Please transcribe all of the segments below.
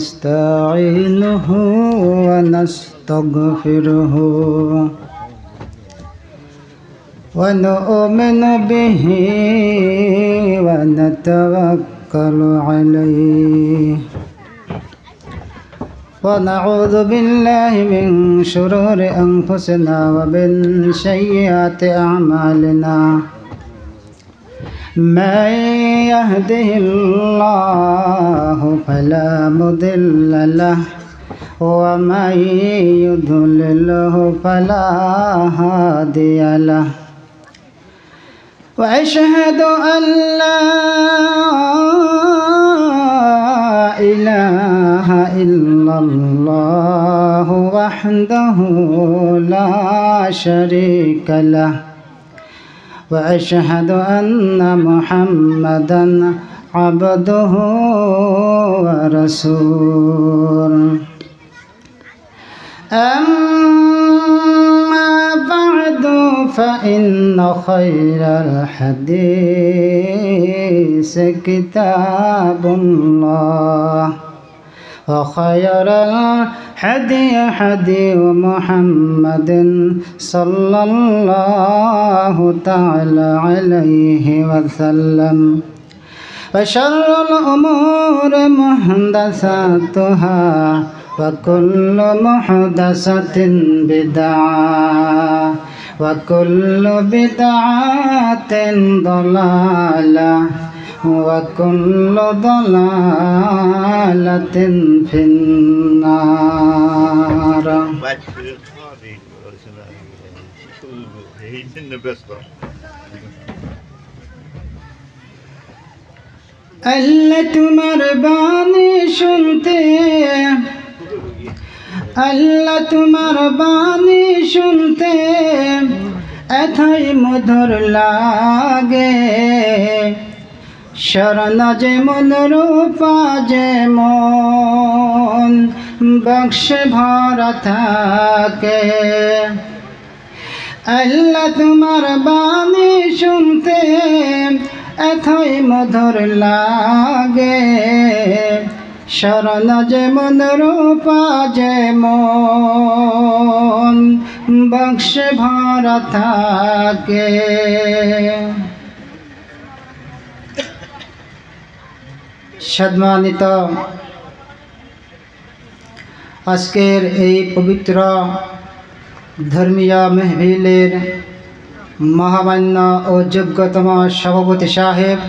ونستعينه ونستغفره ونؤمن به ونتوكل عليه ونعوذ بالله من شرور أنفسنا ومن سيئات أعمالنا من يهده الله فلا مضل له ومن يضلله فلا هادي له وأشهد أن لا إله إلا الله وحده لا شريك له وأشهد أن محمدا عبده ورسوله أما بعد فإن خير الحديث كتاب الله وخير الهدي هدي محمد صلى الله تعالى عليه وسلم وشر الأمور محدثاتها وكل محدثة بدعة وكل بدعة ضلالة وكل ضلالة في النار. अल्लाह तुम्हारे बानी सुनते अल्लाह तुम्हारे बानी सुनते एथाई मधुर लागे शरण जे मन रूपा जे मन बख्श भरा थाके अल्लाह तुम्हारे बानी सुनते एथाई मधुर लागे शरण जे मन रूपा जे मन बख्श भरा थाके सम्मानित आजकेर এই पवित्र धर्मीय महफिलेर महामान्य और योग्यतम सभापति साहेब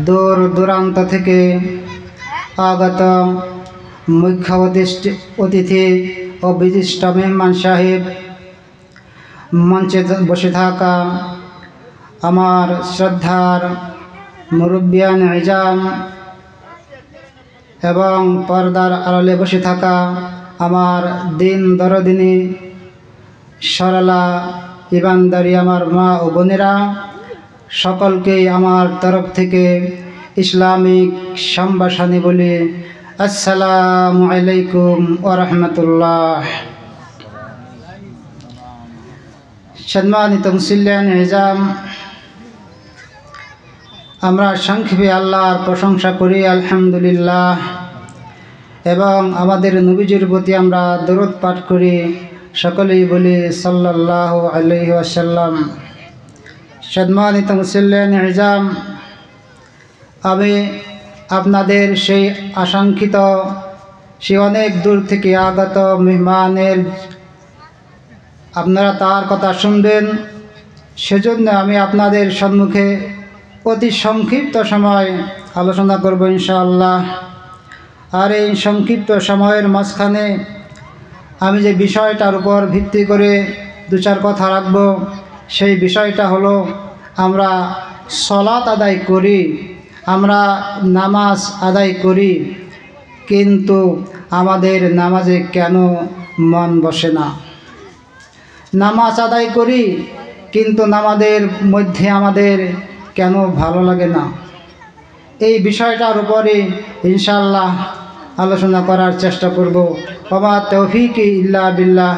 दूर दूरान्त थेके आगत मुख्य अतिथि और विशिष्ट मेहमान साहेब मंचे बसे थाका आमार श्रद्धार मुरब्बियान इजाम एवं पर्दार आड़ाले बसे थाका आमार दिन दरदिनी सरला ईमानदारी आमार मा ओ बोनेरा सकलके आमार तरफ थेके इस्लामिक सम्भाषणी बोली अस्सलामु आलैकुम व रहमतुल्लाह। सम्मानित मुसल्लियान इजाम आमरा संक्षेपे आल्लाहर प्रशंसा करी आलহামদুলিল্লাহ एवं आमादेर नबीजिर प्रति आमरा दरूद पाठ करी सकलेई बोली सल्लल्लाहु आलैहि वसल्लम। सम्मानित मुसल्लियान इजाम आमी आपनादेर सेई आकांक्षित से अनेक दूर थेके आगत मेहमानेर आपनारा तार कथा शुनबेन सेजन्य आमी आपनादेर सम्मुखे अति संक्षिप्त समय आलोचना करब इनशाआल्लाह। और এই संक्षिप्त समयेर माझखाने आमी जे विषयटार उपर भित्ति करे दो चार कथा राखबो सेई विषयटा हलो आमरा सलात आदाय करी आमरा नामाज आदाय करी किन्तु आमादेर नामाजे केन मन बसे ना। नामाज आदाय करी किन्तु नामाजेर मध्य आमादेर केन भालो लागे ना। এই বিষয়টার উপরে ইনশাআল্লাহ आलोचना करार चेष्टा करब। वमा तौफीकी इल्ला बिल्लाह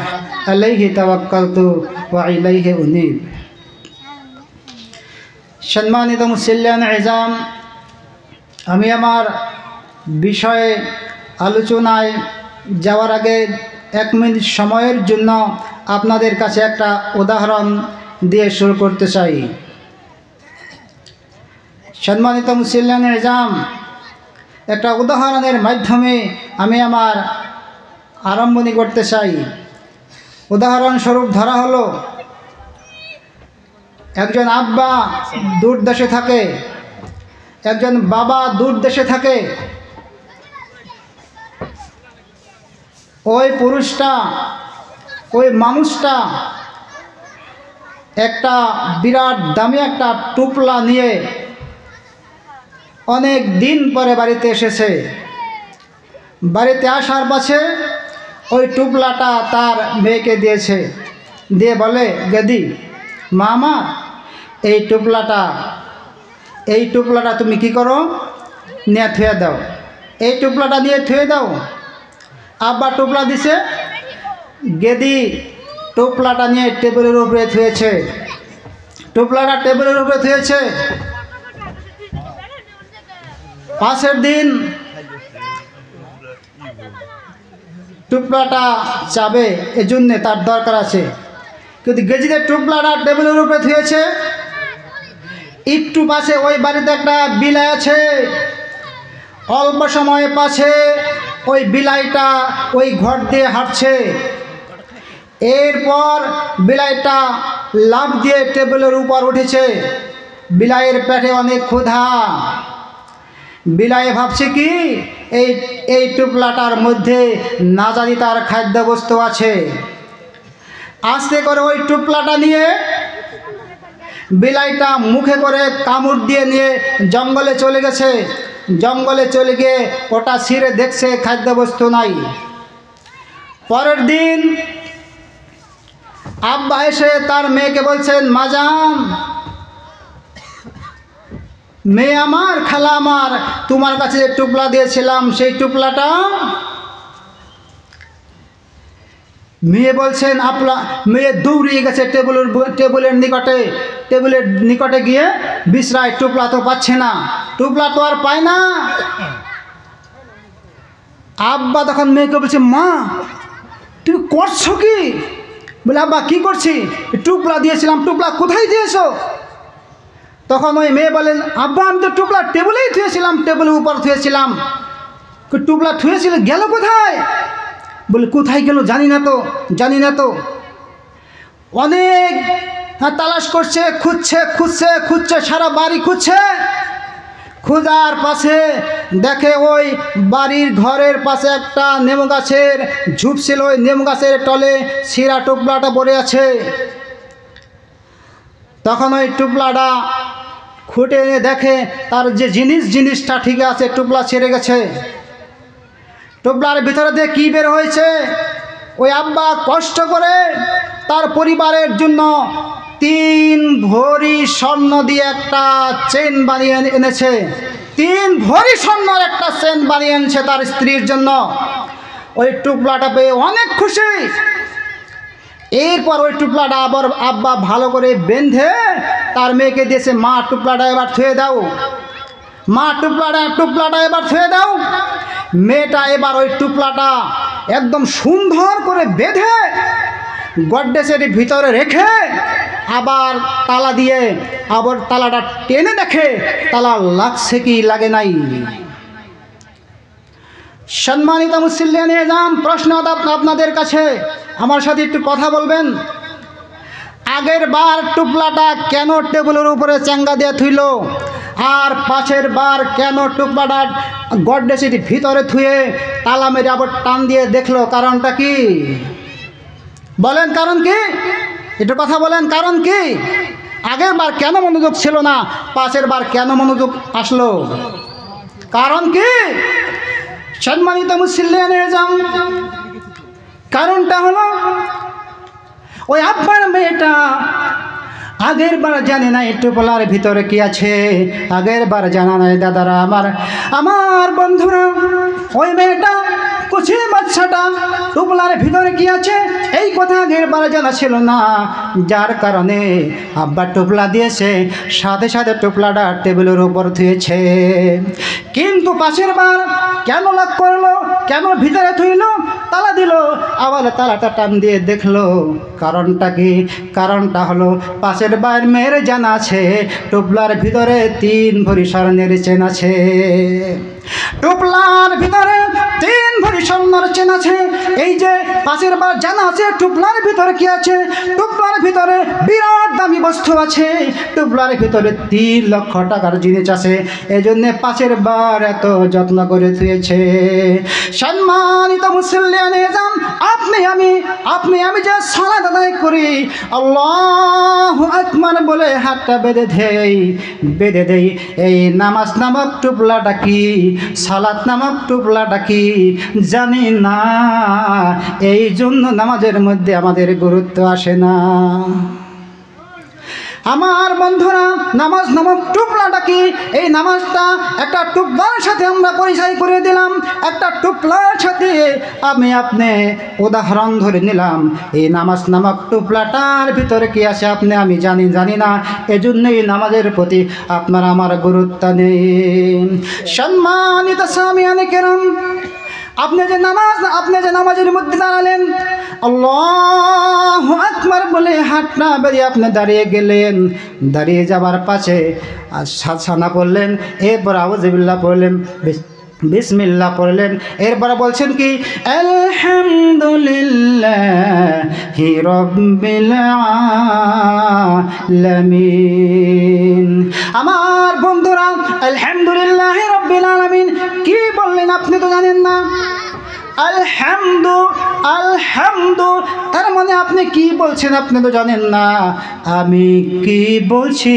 अलैहि तावक्कालतु व इलैहि उनीब। सम्मानित मुसल्लियान इजाम आमी आमार বিষয়ে আলোচনায় যাওয়ার আগে 1 মিনিট সময়ের জন্য আপনাদের কাছে একটা উদাহরণ দিয়ে শুরু করতে চাই। সম্মানিত মুসলিয়ান নিজাম, একটা উদাহরণের মাধ্যমে আমি আমার আরম্ভণী করতে চাই। উদাহরণস্বরূপ ধরা হলো, একজন আব্বা দূর দেশে থাকে, একজন বাবা দূর দেশে থাকে। ওই পুরুষটা, ওই মানুষটা একটা বিরাট দামি একটা টুপলা নিয়ে অনেক দিন পরে বাড়িতে এসেছে। বাড়িতে আসার পাছে ওই টুপলাটা তার মেয়েকে দিয়েছে, দিয়ে বলে, গেদি মামা, এই টুপলাটা তুমি কি করো, নিয়ে থুয়ে দাও, এই টুপলাটা নিয়ে থুয়ে দাও। আব্বা টুপলা দিছে, গেদি টুপলাটা নিয়ে টেবিলের উপরে থুয়েছে। টুপলাটা টেবিলের উপরে থুয়েছে। পাশের দিন টুপলাটা চাবে, এজন্যে তার দরকার আছে, কিন্তু গেজিতে টুপলাটা টেবিলের উপরে থুয়েছে। একটু পাশে ওই বাড়িতে একটা বিলাই আছে। অল্প সময় পাশে ওই বিলাইটা ওই ঘর দিয়ে হাঁটছে। এরপর বিলাইটা লাফ দিয়ে টেবিলের উপর উঠেছে। বিলাইয়ের পেটে অনেক ক্ষুধা। বিলাই ভাবছে কি, এই টুপলাটার মধ্যে না জানি তার খাদ্যবস্তু আছে। আস্তে করে ওই টুপলাটা নিয়ে বিলাইটা মুখে করে কামড় দিয়ে নিয়ে জঙ্গলে চলে গেছে। জঙ্গলে চলে গিয়ে ওটা ছিঁড়ে দেখছে খাদ্যবস্তু নাই। পরের দিন আব্বা এসে তার মেয়েকে বলছেন, মাজান, মেয়ে আমার, খালা আমার, তোমার কাছে যে টুপলা দিয়েছিলাম সেই টুপলাটা। মেয়ে বলছেন, মেয়ে দৌড়িয়ে গেছে টেবিলের নিকটে গিয়ে বিশ্রায়, টুপলা তো পাচ্ছে না, টুপলা তো আর পায় না। আব্বা তখন মেয়েকে বলছে, মা তুমি করছো কি? বলে, আব্বা কি করছি, টুপলা দিয়েছিলাম, টুপলা কোথায় দিয়েছো? তখন ওই মেয়ে বলেন, আব্বা আমি তো টুপলা টেবিলেই থুয়েছিলাম, টেবিলের উপর থুয়েছিলাম। টুপলা থুয়েছিল, গেল কোথায়? বলে, কোথায় গেল জানি না তো। অনেক তালাশ করছে, খুঁজছে, সারা বাড়ি খুঁজছে। খোঁজার পাশে দেখে ওই বাড়ির ঘরের পাশে একটা নেমু গাছের ঝুপ ছিল। ওই নেমু গাছের তলে ছিঁড়া টুপলাটা পড়ে আছে। তখন ওই টুপলাটা খুঁটে এনে দেখে তার যে জিনিসটা ঠিক আছে, টুপলা ছেড়ে গেছে। টুপলার ভিতরে দিয়ে কী বের হয়েছে? ওই আব্বা কষ্ট করে তার পরিবারের জন্য 3 ভরি স্বর্ণ দিয়ে একটা চেন বানিয়ে এনেছে। 3 ভরি স্বর্ণের একটা চেন বানিয়ে এনেছে তার স্ত্রীর জন্য। ওই টুপলাটা পেয়ে অনেক খুশি। এরপর ওই টুপলাটা আবার আব্বা ভালো করে বেঁধে তার মেয়েকে দিয়েছে, মা টুপলাটা এবার থুয়ে দাও, মা টুপলাটা এবার থুয়ে দাও। মেয়েটা এবার ওই টুপলাটা একদম সুন্দর করে বেঁধে গড্রেজের ভিতরে রেখে আবার তালা দিয়ে আবার তালাটা টেনে দেখে তালা লাগছে কি লাগে নাই। সম্মানিত মুসলিয়ান নিজাম, প্রশ্ন আপনাদের কাছে, আমার সাথে একটু কথা বলবেন। আগের বার টুপলাটা কেন টেবিলের উপরে চাঙ্গা দিয়ে থুইল, আর পাশের বার কেন টুপলাটা গড্রেজের ভিতরে থুয়ে তালা মেরে আবার টান দিয়ে দেখলো? কারণটা কি? বলেন কারণ কি? একটু কথা বলেন, কারণ কি? আগের বার কেন মনোযোগ ছিল না, পাশের বার কেন মনোযোগ আসলো? কারণ কি? সম্মানিত মুসলিয়ান নিজাম, কারণটা হলো ওই আব্বার মেয়েটা আগের বার জানে না এই টুপলার ভিতরে কি আছে। আগের বার জানা নাই দাদারা, আমার বন্ধুরা, ওই মেয়েটা কুচি বাচ্চাটা টুপলার ভিতরে কি আছে এই কথা আগের বার জানা ছিল না। যার কারণে আব্বা টুপলা দিয়েছে, সাথে সাথে টুপলাটা টেবিলের উপর থুয়েছে। কিন্তু পাশের বার কেন লক করলো, কেন ভিতরে থইল, তালা দিল, আবার তালাটা টান দিয়ে দেখলো কারণটা কি? কারণটা হলো পাশের বার মেয়ের জানা আছে টুপলার ভিতরে 3 ভরি স্বর্ণের চেন আছে। টুপলার ভিতরে 3 ভরি স্বর্ণের চেন আছে। এই যে পাশের বার জানা আছে টুপলার ভিতরে কি আছে? টুপলার ভিতরে বিরাট দামি বস্তু আছে, টুপলার ভিতরে 3 লক্ষ টাকার জিনিস আছে। এই জন্যে পাশের বার এত যত্ন করে থুয়েছে। সম্মানিত মুসল্লিয়ান এজাম, আপনি আমি যে সালাত আদায় করি, আল্লাহু আকবার বলে হাতটা বেঁধে দেই, এই নামাজ নামক টুপলাটা কি, সালাত নামক টুপলাটা কি জানি না। এই জন্য নামাজের মধ্যে আমাদের গুরুত্ব আসে না। আমার বন্ধুরা, নামাজ নামক টুপলাটা কি? এই নামাজটা একটা টুপলার সাথে আমরা পরিচয় করে দিলাম, একটা টুপলার সাথে আপনি উদাহরণ ধরে নিলাম। এই নামাজ নামক টুপলাটার ভিতরে কি আছে আমি জানি না। এজন্যই নামাজের প্রতি আপনার আমার গুরুত্ব নেই। সম্মানিত সামিয়ানে কেরাম, আপনি যে নামাজের মধ্যে দাঁড়ালেন, আল্লাহু আকবার বলে হাতটা বেরিয়ে আপনি দাঁড়িয়ে গেলেন, দাঁড়িয়ে যাবার পাশে সানা পড়লেন, এরপর আউযুবিল্লাহ পড়লেন, বিসমিল্লাহ পড়লেন, এরপরে বলছেন কি আলহামদুলিল্লাহি রাব্বিল আলামিন। আমার বন্ধুরা, আলহামদুলিল্লাহি রাব্বিল আলামিন কি বললেন আপনি তো জানেন না। আলহামদু তার মানে আপনি কি বলছেন আপনি তো জানেন না। আমি কি বলছি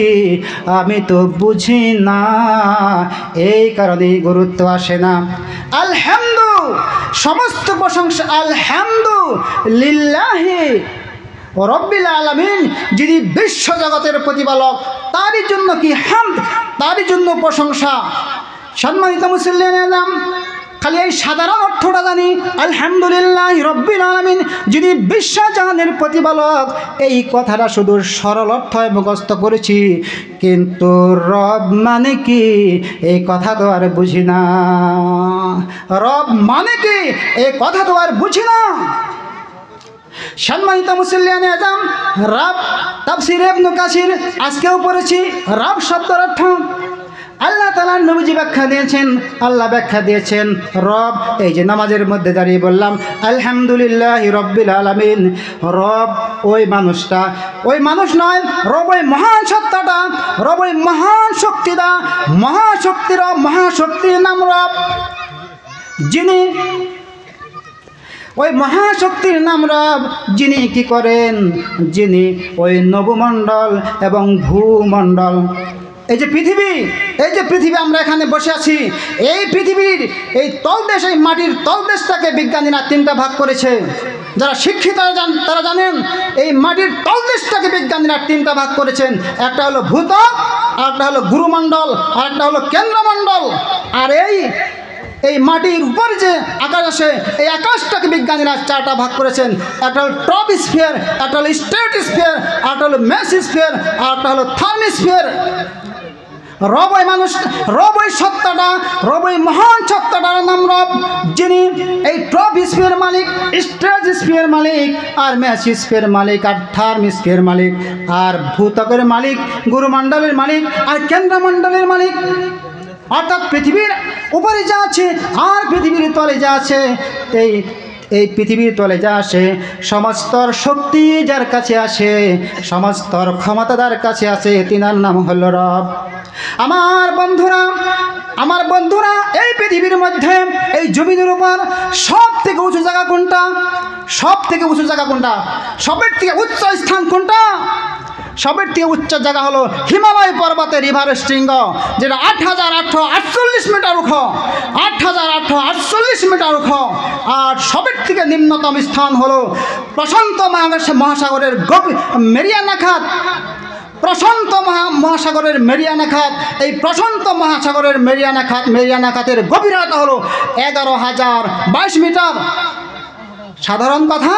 আমি তো বুঝি না, এই কারণে গুরুত্ব আসে না। আলহামদু সমস্ত প্রশংসা আলহামদু লিল্লাহি রব্বিল আলামিন, যিনি বিশ্ব জগতের প্রতিপালক, তারই জন্য কি হামদ, তারই জন্য প্রশংসা। সম্মানিত মুসলিম, খালি এই সাধারণ অর্থটা জানি, আলহামদুলিল্লাহ রব্বিল আলামিন, যিনি বিশ্বজাহানের প্রতিপালক, এই কথাটা শুধু সরল অর্থ মুখস্থ করেছি, কিন্তু রব মানে কি এই কথা তো আর বুঝি না। রব মানে কি এই কথা তো আর বুঝি না। সম্মানিত মুসল্লিয়ানে আজম, রব তাফসীর ইবনে কাসির আজকেও পড়েছি। রব শব্দের অর্থ আল্লাহ তাআলা নবীজি ব্যাখ্যা দিয়েছেন, আল্লাহ ব্যাখ্যা দিয়েছেন রব। এই যে নামাজের মধ্যে দাঁড়িয়ে বললাম আলহামদুলিল্লাহি রাব্বিল আলামিন, রব ওই মানুষটা, ওই মানুষ নয়, রব ওই মহান সত্তাটা, রব ওই মহান শক্তিটা, মহাশক্তির নাম রব, যিনি ওই মহাশক্তির নাম রব, যিনি কি করেন, যিনি ওই নবমণ্ডল এবং ভূমণ্ডল, এই যে পৃথিবী আমরা এখানে বসে আছি, এই পৃথিবীর এই তলদেশ, এই মাটির তলদেশটাকে বিজ্ঞানীরা 3টা ভাগ করেছে। যারা শিক্ষিত তারা জানেন এই মাটির তলদেশটাকে বিজ্ঞানীরা 3টা ভাগ করেছেন। একটা হলো ভূত্বক, আরেকটা হলো গুরুমণ্ডল, আরেকটা হলো কেন্দ্রমণ্ডল। আর এই মাটির উপর যে আকাশ আছে, এই আকাশটাকে বিজ্ঞানীরা 4টা ভাগ করেছেন। একটা হলো ট্রপোস্ফিয়ার, একটা হলো স্ট্র্যাটোস্ফিয়ার, একটা হলো মেসোস্ফিয়ার, আর একটা হলো থার্মোস্ফিয়ার। রব ওই মানুষ, রব ওই সত্তাটা, রব ওই মহান সত্তাটার নাম রব, যিনি এই ট্রপোস্ফিয়ার মালিক, স্ট্র্যাটোস্ফিয়ার মালিক, আর মেসোস্ফিয়ার মালিক, আর থার্মোস্ফিয়ার মালিক, আর ভূত্বকের মালিক, গুরুমণ্ডলের মালিক, আর কেন্দ্রমণ্ডলের মালিক। অর্থাৎ পৃথিবীর উপরে যা আছে আর পৃথিবীর তলে যা আছে, এই পৃথিবীর তলে যা আসে, সমস্ত শক্তি যার কাছে আসে, সমস্ত ক্ষমতা যার কাছে আছে, তিনার নাম হলো রব। আমার বন্ধুরা, এই পৃথিবীর মধ্যে, এই জমিনের উপর সব থেকে উঁচু জায়গা কোনটা? সবের থেকে উচ্চ স্থান কোনটা? সবের থেকে উচ্চ জায়গা হলো হিমালয় পর্বতের এভারেস্ট শৃঙ্গ, যেটা 8848 মিটার উঁচু, 8848 মিটার উঁচু। আর সবের থেকে নিম্নতম স্থান হলো প্রশান্ত মহাসাগরের মেরিয়ানা খাত, প্রশান্ত মহাসাগরের মেরিয়ানা খাত। এই প্রশান্ত মহাসাগরের মেরিয়ানা খাতের গভীরতা হলো 11,022 মিটার। সাধারণ কথা,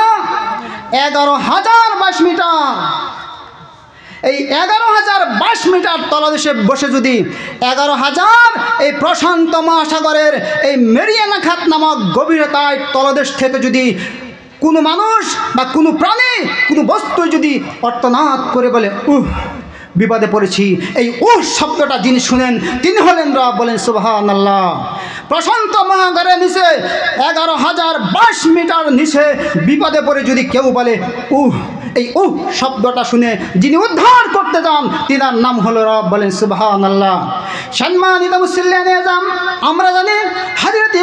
11,022 মিটার। এই 11,022 মিটার তলদেশে বসে যদি 11,000 এই প্রশান্ত মহাসাগরের এই মেরিয়ানা খাত নামক গভীরতায় তলদেশ থেকে যদি কোনো মানুষ বা কোনো প্রাণী কোনো বস্তু যদি অর্তনাদ করে বলে বিপদে পড়েছি, এই শব্দটা যিনি শুনেন তিনি হলেন রব। বলেন সুবহানাল্লাহ। প্রশান্ত মহাসাগরের নিচে 11,022 মিটার নিচে বিপদে পড়ে যদি কেউ বলে এই শব্দটা শুনে যিনি উদ্ধার করতে যান তিনার নাম হলো রব। বলেন সুবহানাল্লাহ। সম্মানিত মুসলিয়ানে আযম, আমরা জানি হযরত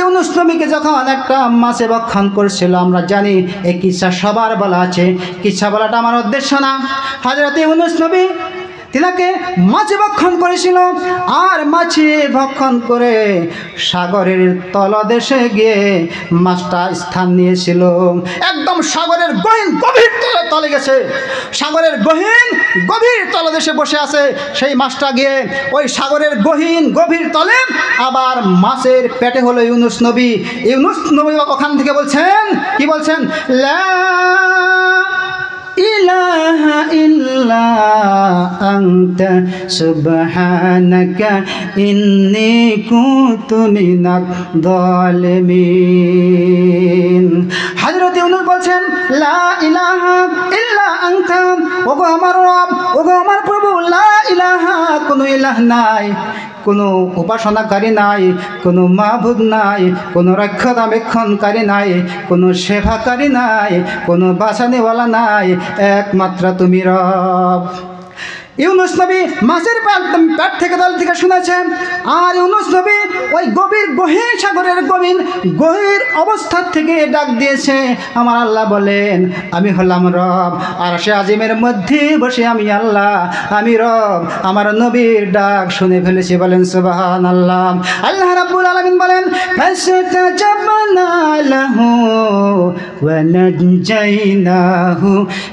ইউনূস নবীকে যখন একটা মাছে ভক্ষণ করছিল, আমরা জানি এই কিসসা সবার বলা আছে, কিসসা বলাটা আমার উদ্দেশ্য না। হযরত ইউনূস নবী তিনাকে মাছে ভক্ষণ করেছিল, আর মাছে ভক্ষণ করে সাগরের তলদেশে গিয়ে মাছটা স্থান নিয়েছিল। একদম সাগরের গভীর তলে গেছে, সাগরের গভীর তলদেশে বসে আছে সেই মাছটা গিয়ে ওই সাগরের গভীর তলে। আবার মাছের পেটে হলো ইউনূস নবী ওখান থেকে বলছেন, কি বলছেন? লা ইলাহা ইল্লা আনতা সুবহানাকা ইন্নী কুনতু মিনাজ জালিমিন। হযরত ইউনূস বলছেন, লা ইলাহা ইল্লা আনতা, ওগো আমার রব, ওগো আমার প্রভু, লা ইলাহা, কোনো ইলাহ নাই, কোনো উপাসনাকারী নাই, কোনো মাবুদ নাই, কোনো রক্ষণাবেক্ষণকারী নাই, কোনো সেবাকারী নাই, কোনো বাঁচানেওয়ালা নাই, একমাত্র তুমি রব। ইউনূস নবী মাছের পেট থেকে দল থেকে শুনেছেন, আর ইউনূস নবী ওই গভীর সাগরের গভীর অবস্থা থেকে ডাক দিয়েছে, আমার আল্লাহ বলেন আমি হলাম রব, আর সে আজিমের মধ্যে বসে আমি আল্লাহ, আমি রব, আমার নবীর ডাক শুনে ফেলেছি। বলেন সুবহানাল্লাহ। আল্লাহ রাব্বুল আলামিন বলেন, ফাসতাজাবনা লাহু ওয়া নাজাইনাহু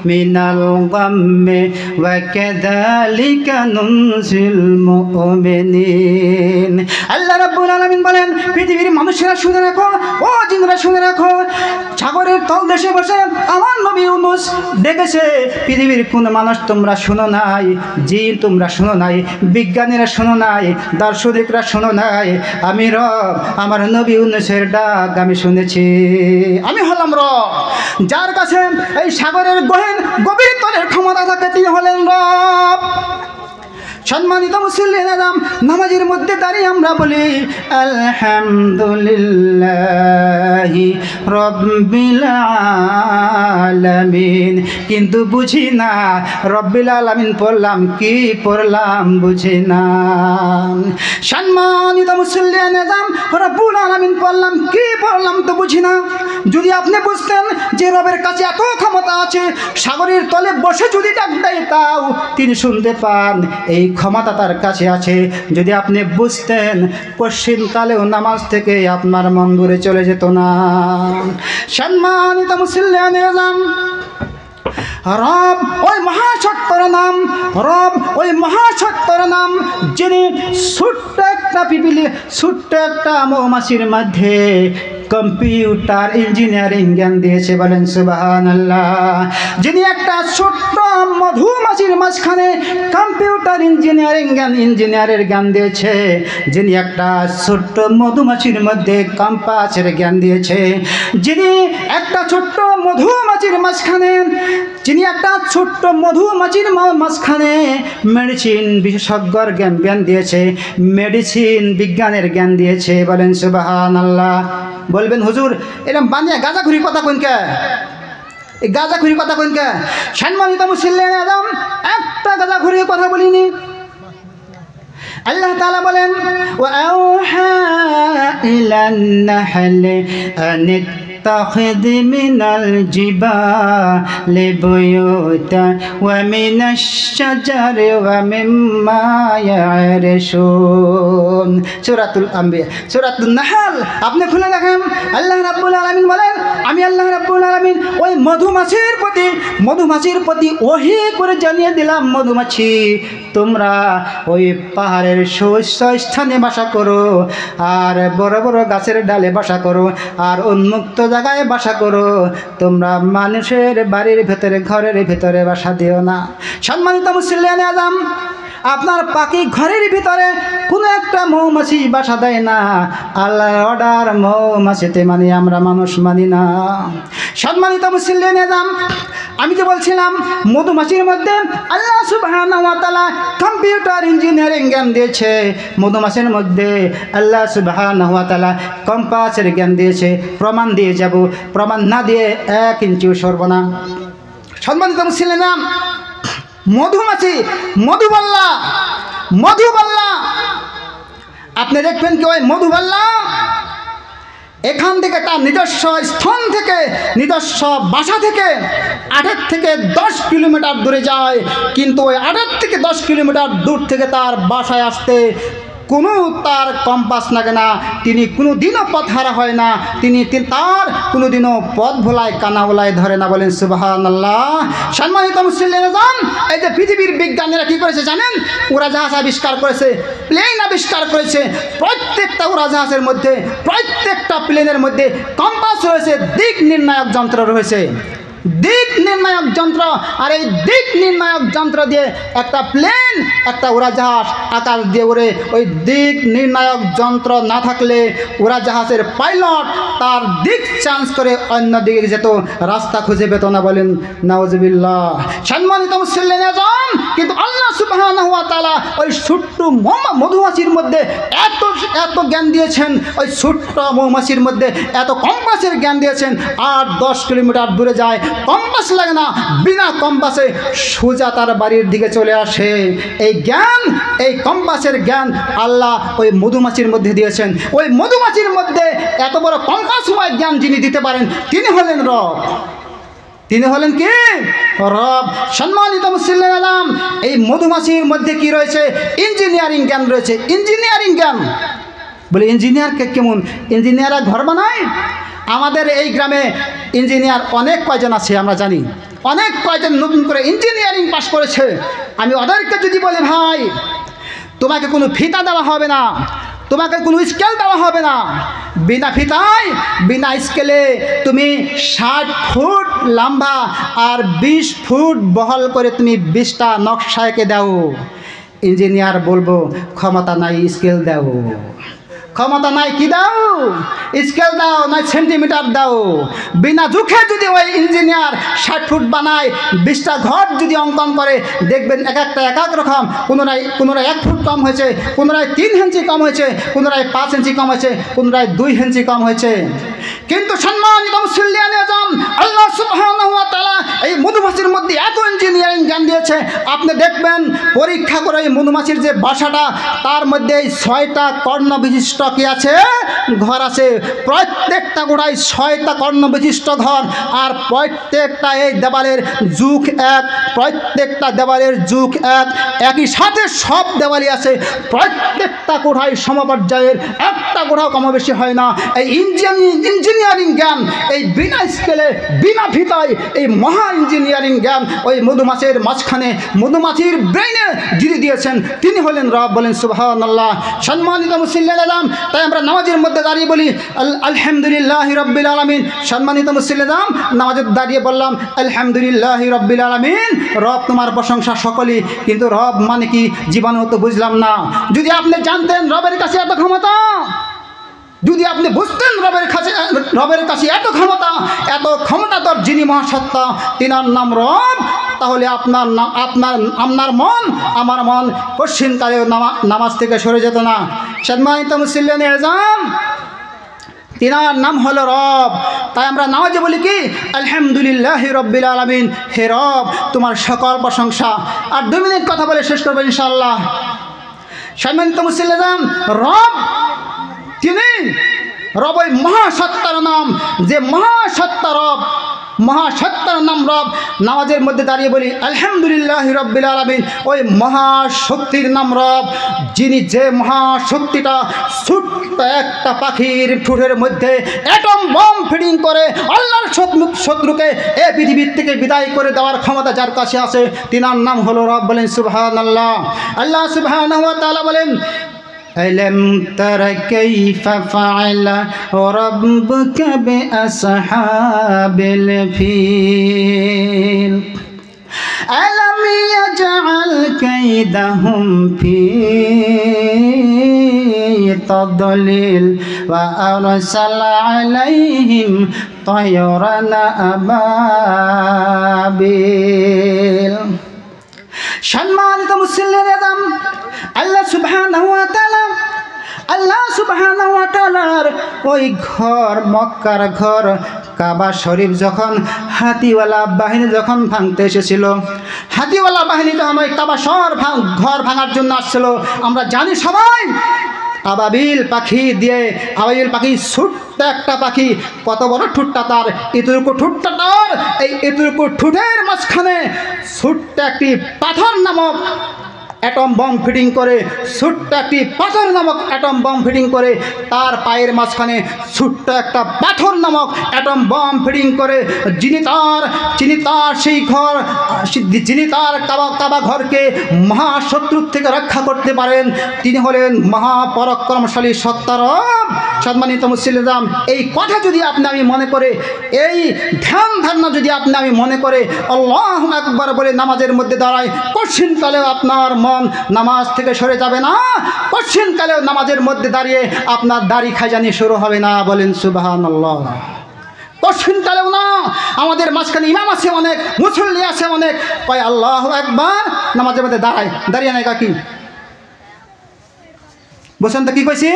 মিনাল গাম্মি ওয়া কাযালিকা নুনজিল মুমিনিন। আল্লাহ রাব্বুল আলামিন বলেন, পৃথিবীর মানুষেরা শুনে রাখো, ও জিনরা শুনে রাখো, সাগরের তলদেশে বসে আমার নবী ইউনূস ডেকেছে। পৃথিবীর কোন মানুষ তোমরা শুনো নাই, জিন তোমরা শুনো নাই, বিজ্ঞানীরা শুনো নাই, দার্শনিকরা শুনো নাই, আমি রব, আমার নবী ইউনূসের ডাক আমি শুনেছি। আমি হলাম রব, যার কাছে এই সাগরের গভীর তলের ক্ষমতা থাকে তিনি হলেন রব। সম্মানিত মুসলিম, নামাজের মধ্যে দাঁড়িয়ে আমরা বলি আলহামদুলিল্লাহি রাব্বিল আলামিন, কিন্তু বুঝি না রব্বিল আলামিন পড়লাম কি পড়লাম বুঝি না। সম্মানিত মুসলিম, রব্বুল আলামিন পড়লাম কি পড়লাম তো বুঝি না। যদি আপনি বুঝতেন যে রবের কাছে এত ক্ষমতা আছে, সাগরের তলে বসে যদি ডাক দেয় তাও তিনি শুনতে পান, এই ক্ষমতা তার কাছে আছে। যদি আপনি বুঝতেন পশ্চিমকালেও নামাজ থেকে আপনার মন দূরে চলে যেত না। সম্মানিত মুসলিম, রব ওই মহাসত্তর নাম, রব ওই মহাসত্তর নাম যিনি ছোট্ট একটা মৌমাছির মধ্যে কম্পিউটার ইঞ্জিনিয়ারিং জ্ঞান দিয়েছে। বলেন সুবহানাল্লাহ। যিনি একটা ছোট্ট মধুমাছির মাঝখানে কম্পিউটার ইঞ্জিনিয়ারের জ্ঞান দিয়েছে, যিনি একটা ছোট্ট মধুমাছির মধ্যে কম্পাসের জ্ঞান দিয়েছে, যিনি একটা ছোট্ট মধুমাছির মাঝখানে মেডিসিন বিশেষজ্ঞর জ্ঞান দিয়েছে, মেডিসিন বিজ্ঞানের জ্ঞান দিয়েছে। বলেন সুবহানাল্লাহ। বলবেন হুজুর এরকম বানিয়ে গাঁজাখুরির কথা কোনকে, এই গাঁজাখুরির কথা কোনকে? সম্মানিত মুসলিম, একটা গাঁজাখুরির কথা বলিনি। আল্লাহ তাআলা বলেন, ওয়া আওহা ইলান নাহলি আন اتخذ من الجبال بيوتا ومن الشجر ومما يعرشون। সূরাতুল আম্বিয়া, সূরাতুন নাহল আপনি খুলে দেখেন। আল্লাহ রাব্বুল আলামিন বলেন, আমি আল্লাহ রাব্বুল আলামিন ওই মধুমাছির প্রতি ওহী করে জানিয়ে দিলাম, মধুমাছি তোমরা ওই পাহাড়ের শস্য স্থানে বাসা করো, আর বড় বড় গাছের ডালে বাসা করো, আর উন্মুক্ত জায়গায় বাসা করো, তোমরা মানুষের বাড়ির ভেতরে ঘরের ভেতরে বাসা দিও না। সম্মানিত মুসলিয়ানে আজম, আপনার পাখি ঘরের ভিতরে কোনো একটা মৌমাছি বাসা দেয় না। আল্লাহর অর্ডার মৌমাছিতে মানি, আমরা মানুষ মানি না। সম্মানিত মুসলিয়ানে আজম, আমি যে বলছিলাম মধুমাছির মধ্যে আল্লাহ সুবহানাহু ওয়া তাআলা কম্পিউটার ইঞ্জিনিয়ারিং জ্ঞান দিয়েছে। মধুমাছির মধ্যে আল্লাহ সুবহানাহু ওয়া তাআলা কম্পাসের জ্ঞান দিয়েছে। প্রমাণ দিয়ে যাব, প্রমাণ না দিয়ে 1 ইঞ্চিও সরব না। সম্মানিত মুসলিয়ানে, মধুমাছি মধুবাল্লা আপনি দেখবেন কি ওই মধুবাল্লা এখান থেকে তার নিজস্ব স্থান থেকে, নিজস্ব বাসা থেকে 8 থেকে 10 কিলোমিটার দূরে যায়, কিন্তু ওই 8 থেকে 10 কিলোমিটার দূর থেকে তার বাসায় আসতে কোনো তার কম্পাস লাগে না। তিনি কোনো দিনও পথ হারা হয় না, তিনি তার কোনো দিনও পথ ভোলায় কানা ভোলায় ধরে না। বলেন সুবহানাল্লাহ। সম্মানিত মুসলিয়ানে আজম, এই যে পৃথিবীর বিজ্ঞানীরা কী করেছে জানেন? উড়াজাহাজ আবিষ্কার করেছে, প্লেন আবিষ্কার করেছে। প্রত্যেকটা উড়াজাহাজের মধ্যে, প্রত্যেকটা প্লেনের মধ্যে কম্পাস রয়েছে, দিক নির্ণায়ক যন্ত্র রয়েছে, দিক নির্ণায়ক যন্ত্র। আর এই দিক নির্ণায়ক যন্ত্র দিয়ে একটা প্লেন, একটা উড়াজাহাজ আকাশ দিয়ে ওড়ে। ওই দিক নির্ণায়ক যন্ত্র না থাকলে উড়াজাহাজের পাইলট তার দিক চেঞ্জ করে অন্য দিকে যেত, রাস্তা খুঁজে পেত না। বলেন নাউজুবিল্লাহ। সম্মানিত মুসলিয়ানে আজম, কিন্তু আল্লাহ সুবহানাহু ওয়া তাআলা ওই ছোট্ট মধুমাছির মধ্যে এত জ্ঞান দিয়েছেন, ওই ছোট্ট মৌমাছির মধ্যে এত কম্পাসের জ্ঞান দিয়েছেন। 8-10 কিলোমিটার দূরে যায়, কম্পাস লাগে না, বিনা কম্পাসে সোজা তার বাড়ির দিকে চলে আসে। এই জ্ঞান, এই কম্পাসের জ্ঞান আল্লাহ ওই মধুমাছির মধ্যে দিয়েছেন। ওই মধুমাছির মধ্যে এত বড় কম্পাসময় জ্ঞান যিনি দিতে পারেন, তিনি হলেন রব। তিনি হলেন কি? রব। সম্মানিত মুসলিয়ানে আজম, এই মধুমাছির মধ্যে কি রয়েছে? ইঞ্জিনিয়ারিং জ্ঞান রয়েছে। ইঞ্জিনিয়ারিং জ্ঞান বলে, ইঞ্জিনিয়ারকে কেমন? ইঞ্জিনিয়াররা ঘর বানায়? আমাদের এই গ্রামে ইঞ্জিনিয়ার অনেক কয়জন আছে আমরা জানি, অনেক কয়জন নতুন করে ইঞ্জিনিয়ারিং পাশ করেছে। আমি ওদেরকে যদি বলি, ভাই তোমাকে কোনো ফিতা দেওয়া হবে না, তোমাকে কোনো স্কেল দেওয়া হবে না, বিনা ফিতায় বিনা স্কেলে তুমি 60 ফুট লম্বা আর 20 ফুট বহল করে তুমি 20টা নকশা এঁকে দাও। ইঞ্জিনিয়ার বলবো ক্ষমতা নাই, স্কেল দাও। ক্ষমতা নাই, কি দাও? স্কেল দাও, নয় সেন্টিমিটার দাও। বিনা দুঃখে যদি ওই ইঞ্জিনিয়ার 60 ফুট বানায়, 20টা ঘর যদি অঙ্কন করে, দেখবেন এক একটা এক এক রকম। পুনরায় 1 ফুট কম হয়েছে, পুনরায় 3 ইঞ্চি কম হয়েছে, পুনরায় 5 ইঞ্চি কম হয়েছে, পুনরায় 2 ইঞ্চি কম হয়েছে। কিন্তু সম্মানিত মুসলিয়ানে আজম, আল্লাহ সুবহানাহু ওয়া তাআলা এই মধুমাছির মধ্যে এত ইঞ্জিনিয়ারিং জ্ঞান দিয়েছে। আপনি দেখবেন পরীক্ষা করে এই মধুমাছির যে বাসাটা, তার মধ্যে এই 6টা কর্ণ বিশিষ্ট কি আছে? ঘর আছে। প্রত্যেকটা গোড়ায় 6টা কর্ণ বিশিষ্ট ঘর, আর প্রত্যেকটা এই দেওয়ালের যুগ এক, প্রত্যেকটা দেওয়ালের যুগ এক, একই সাথে সব দেওয়ালই আছে। প্রত্যেকটা কোঠায় সমপর্যায়ের, একটা কোঠাও কম বেশি হয় না। এই ইঞ্জিনিয়ারিং জ্ঞান, এই বিনা স্কেলে বিনা ফিতায় এই মহা ইঞ্জিনিয়ারিং জ্ঞান ওই মধুমাছির মাঝখানে, মধুমাছির ব্রেইনে যিনি দিয়েছেন, তিনি হলেন রব। বলেন সুবহানাল্লাহ। সম্মানিত মুসলিয়ানে আজম, তাই আমরা নামাজের মধ্যে দাঁড়িয়ে বলি আলহামদুলিল্লাহি রাব্বিল আলামিন। সম্মানিত মুসলিয়ানে আজম, নামাজের দাঁড়িয়ে বললাম আলহামদুলিল্লাহি রাব্বিল আলামিন। রব তোমার প্রশংসা সকলেই, কিন্তু রব মানে কি জীবনেও তো বুঝলাম না। যদি আপনি জানতেন রবের কাছে এত ক্ষমতা, যদি আপনি বুঝতেন রবের কাছে এত ক্ষমতা তোর যিনি মহাসত্তা, তিনার নাম রব, তাহলে আপনার মন আমার মন কশিনকালেও নামাজ থেকে সরে যেত না। সম্মানিত মুসলিয়ানে আজম, তিনার নাম হলো রব। তাই আমরা নামাজে বলি কি আলহামদুলিল্লাহি রাব্বিল আলামিন। হে রব, তোমার সকল প্রশংসা। আর 2 মিনিট কথা বলে শেষ করবো ইনশাআল্লাহ। সম্মানিত মুসলিয়ানে আজম, রব তিনি রব, ওই মহাসত্তার নাম, যে মহাসত্তা রব, মহাসত্তার নাম রব। নামাজের মধ্যে দাঁড়িয়ে বলি আলহামদুলিল্লাহি রাব্বিল আলামিন। ওই মহাশক্তির নাম রব, যিনি যে মহাশক্তিটা ছোট্ট একটা পাখির ঠোঁটের মধ্যে অ্যাটম বম ফিডিং করে আল্লাহর শত্রুকে এ পৃথিবীর থেকে বিদায় করে দেওয়ার ক্ষমতা যার কাছে আছে, তিনার নাম হলো রব। বলেন সুবহানাল্লাহ। আল্লাহ সুবহানাহু ওয়া তাআলা বলেন ألم تر كيف فعل ربك بأصحاب الفيل ألم يجعل كيدهم في تضليل وأرسل عليهم طيرا أبابيل সম্মানিত মুসলিম আল্লাহ সুবহানাহু ওয়া তাআলার ওই ঘর, মক্কার ঘর কাবা শরীফ যখন হাতিওয়ালা বাহিনী যখন ভাঙতে এসেছিল, হাতিওয়ালা বাহিনী যখন ওই কাবা ঘর ভাঙার জন্য আসছিল, আমরা জানি সবাই আবাবিল পাখি দিয়ে, আবাবিল পাখি ছোট্ট একটা পাখি, কত বড় ঠুটটা তার, এতটুকু ঠুটটা তার, এই এতটুকু ঠুটের মাঝখানে ছোট্ট একটি পাথর নামক অ্যাটম বম ফিটিং করে, ছোট্ট একটি পাথর নামক অ্যাটম বম ফিটিং করে, তার পায়ের মাঝখানে ছোট্ট একটা পাথর নামক অ্যাটম বম ফিটিং করে, যিনি তার সেই ঘর, যিনি তার কাবা ঘরকে মহাশত্রুর থেকে রক্ষা করতে পারেন, তিনি হলেন মহাপরাক্রমশালী সত্তারব। সম্মানিত মুসলিম, এই কথা যদি আমি মনে করে, এই ধ্যান ধারণা যদি আমি মনে করে আল্লাহু আকবার বলে নামাজের মধ্যে দাঁড়ায়, কঠিনকালেও আপনার মন নামাজ থেকে সরে যাবে না, কঠিনকালেও নামাজের মধ্যে দাঁড়িয়ে আপনার দাড়ি খাজানি শুরু হবে না। বলেন সুবহানাল্লাহ। কঠিনকালেও না। আমাদের মাঝখানে ইমাম আছে অনেক, মুসল্লি আছে অনেক, কয় আল্লাহু আকবার, নামাজের মধ্যে দাঁড়িয়ে নাই কাকি, বলছেন তো কি কইছি?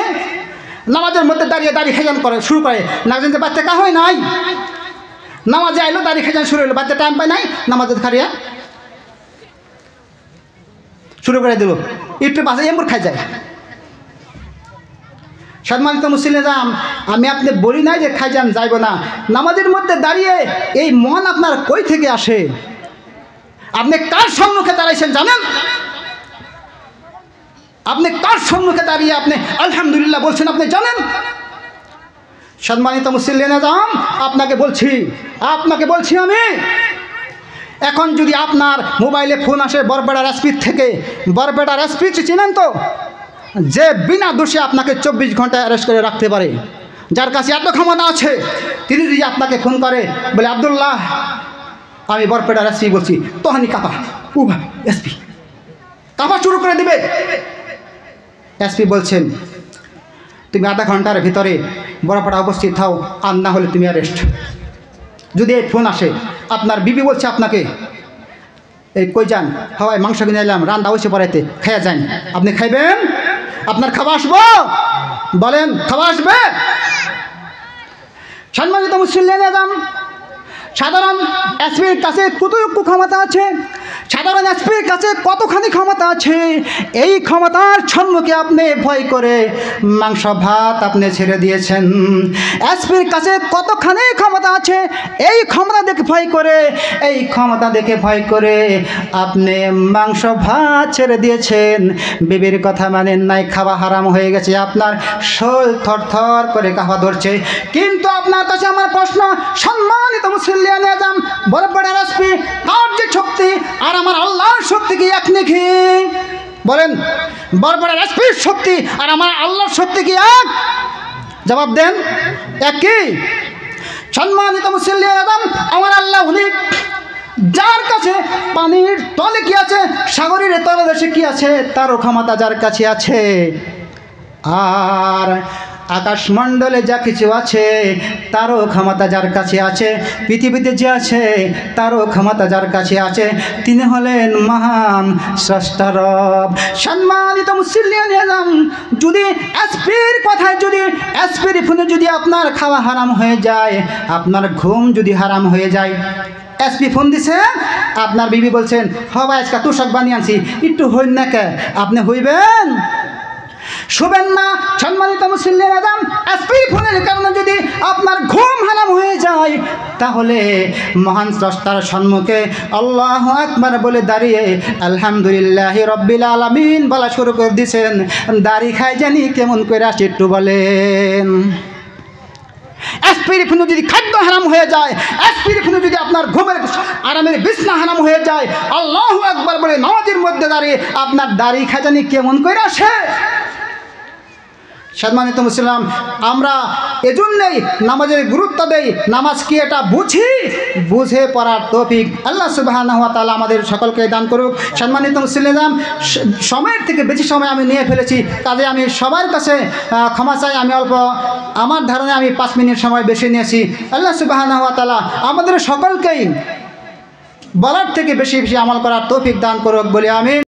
নামাজের মধ্যে দাঁড়িয়ে দাড়ি খেজান করে শুরু করে, না জানতে বাচ্চা কা হয় নাই, নামাজে আইলো দাড়ি খেজান শুরু হলো, বাচ্চা টাইম পায় নাই, নামাজে খারিয়া শুরু করে দিল, একটু বাসে এমন খাই যায়। সম্মানিত মুসলিম, আমি আপনি বলি নাই যে খাইজান যাইব না, নামাজের মধ্যে দাঁড়িয়ে এই মন আপনার কই থেকে আসে? আপনি কার সম্মুখে দাঁড়াইছেন জানেন? আপনি কার সম্মুখে দাঁড়িয়ে আপনি আলহামদুলিল্লাহ বলছেন আপনি জানেন? সম্মানিত মুসলিম, আপনাকে বলছি আমি, এখন যদি আপনার মোবাইলে ফোন আসে বরপেটার এসপি থেকে, বরপেটার এসপি চিনেন তো, যে বিনা দোষে আপনাকে 24 ঘন্টা অ্যারেস্ট করে রাখতে পারে, যার কাছে এত ক্ষমতা আছে, তিনি যদি আপনাকে ফোন করে বলে আব্দুল্লাহ আমি বরপেটার এসপি বলছি, তখনই কাপা এসপি কাপা শুরু করে দিবে। এসপি বলছেন তুমি আধা ঘন্টার ভিতরে বরপেটা উপস্থিত হও, আর না হলে তুমি অ্যারেস্ট। যদি এই ফোন আসে, আপনার বিবি বলছে আপনাকে এই কই যান, হাওয়াই মাংস কিনে এলাম, রান্না হয়েছে পড়াইতে, খাইয়া যান, আপনি খাইবেন? আপনার খাওয়া আসবো? বলেন খাওয়া আসবে? সম্মানিত মুসলিম, সাধারণ এসপির কাছে কতটুকু ক্ষমতা আছে, সাধারণ এসপির কাছে কতখানি ক্ষমতা আছে, এই ক্ষমতার সম্মুখে আপনি ভয় করে মাংস ভাত আপনি ছেড়ে দিয়েছেন। এসপির কাছে কতখানি ক্ষমতা আছে, এই ক্ষমতা দেখে ভয় করে আপনি মাংস ভাত ছেড়ে দিয়েছেন। বিবির কথা মানেন নাই, খাওয়া হারাম হয়ে গেছে, আপনার শরীর থরথর করে কাঁপা ধরছে। কিন্তু আপনার কাছে আমার প্রশ্ন, সম্মানিত মুসলিম, বরপেটার এসপি তার যে শক্তি আর আমার আল্লাহর শক্তি কি এক নাকি? বলেন, বরপেটার এসপির শক্তি আর আমার আল্লাহর শক্তি কি এক? জবাব দেন, এক কি? সম্মানিত মুসলিম, আমার আল্লাহ উনি যার কাছে পানির তলে কি আছে, সাগরের তলদেশে কি আছে, তারও ক্ষমতা যার কাছে আছে। আর আকাশমণ্ডলে যা কিছু আছে তারও ক্ষমতা যার কাছে আছে, পৃথিবীতে যে আছে তারও ক্ষমতা যার কাছে আছে, তিনি হলেন মহান স্রষ্টা রব। সম্মানিত মুসলিম, যদি এসপির কথায়, যদি এসপির ফোনে যদি আপনার খাওয়া হারাম হয়ে যায়, আপনার ঘুম যদি হারাম হয়ে যায়, এসপি ফোন দিছে, আপনার বিবি বলছেন হবা আজকে তোষক বানিয়ে আনছি, একটু হইন না কে, আপনি হইবেন? শুবেন না। সম্মানিত মুসলিম, এসপি ফোনের কারণে যদি আপনার ঘুম হারাম হয়ে যায়, তাহলে মহান স্রষ্টার সম্মুখে আল্লাহু আকবার বলে দাঁড়িয়ে আলহামদুলিল্লাহ রব্বিল আলামিন বলা শুরু করে দিয়েছেন। দাড়ি খাই জানি কেমন করে আসে একটু বলেন। এসপির ফোনে যদি খাদ্য হারাম হয়ে যায়, এসপির ফোনে যদি আপনার ঘুমের আরামের বিছনা হারাম হয়ে যায়, আল্লাহু আকবার বলে নামাজের মধ্যে দাঁড়িয়ে আপনার দাড়ি খাজানি কেমন করে আসে? সম্মানিত মুসলিম, আমরা এজন্যই নামাজের গুরুত্ব দেই, নামাজ কি এটা বুঝে পড়ার তৌফিক আল্লাহ সুবহানাহু ওয়া তাআলা আমাদের সকলকে দান করুক। সম্মানিত মুসলিম, সময়ের থেকে বেশি সময় আমি নিয়ে ফেলেছি, কাজে আমি সবার কাছে ক্ষমা চাই। আমি আমার ধারণায় আমি 5 মিনিট সময় বেশি নিয়েছি। আল্লাহ সুবহানাহু ওয়া তাআলা আমাদের সকলকেই বলার থেকে বেশি বেশি আমল করার তৌফিক দান করুক বলে আমি